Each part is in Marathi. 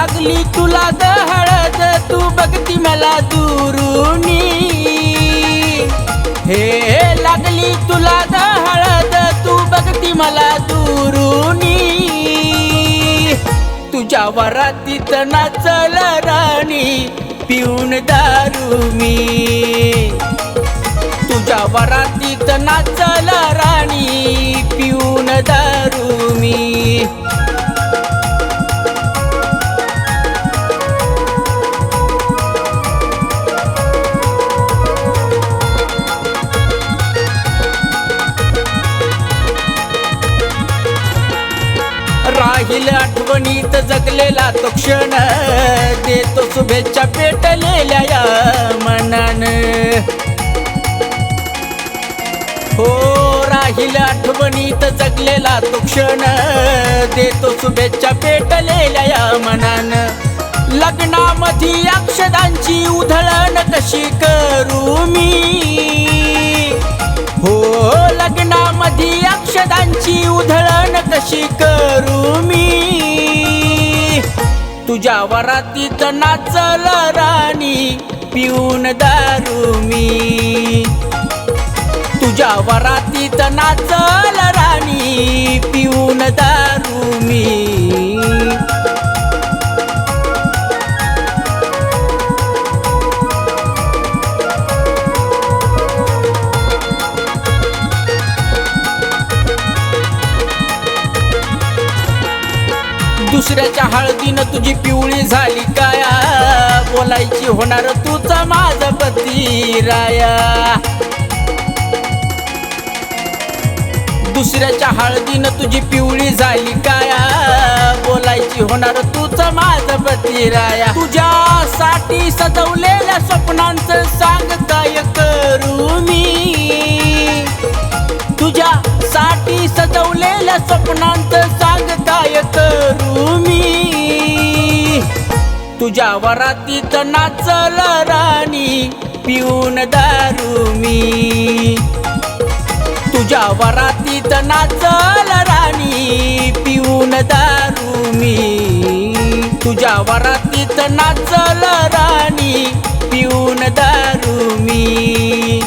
लागली तुला ग हळद तू बघती मला दुरुनी हे लागली तुला ग हळद तू बघती मला दुरुनी तुझ्या वरातीत नाचल राणी पिऊन दारू मी तुझ्या वरातीत नाचल राणी पिऊन दारू मी राहील आठवणीत जगलेला तो क्षण देतो शुभेच्छा पेटलेल्या या मनान हो राहील आठवणीत जगलेला तो क्षण देतो शुभेच्छा पेटलेल्या या मनान लग्नामध्ये अक्षदांची उधळण कशी करू मी हो लग्नामध्ये अक्षदांची उधळण कशी करू मी तुझ्या वरातीत नाचल राणी पिऊन दारू मी तुझ्या वरातीत नाचल राणी पिऊन दारू मी दुसऱ्याच्या हळदीनं तुझी पिवळी झाली काया बोलायची होणार तुझा माझा पती राया दुसऱ्याच्या हळदीनं तुझी पिवळी झाली काया बोलायची होणार तुझा माझा पती राया तुझ्यासाठी सजवलेल्या स्वप्नांचं सांग काय करू मी तुझ्यासाठी सजवलेल्या स्वप्नांचं सांग काय करू मी तुझ्या वरातीत नाचल राणी पिऊन दारू मी तुझ्या वरातीत नाचल राणी पिऊन दारू मी तुझ्या वरातीत नाचल राणी पिऊन दारू मी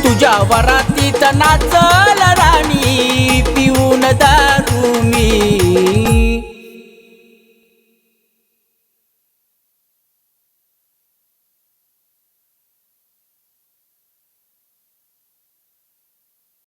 तुझ्या वरातीत नाचल राणी पिऊन दारू मी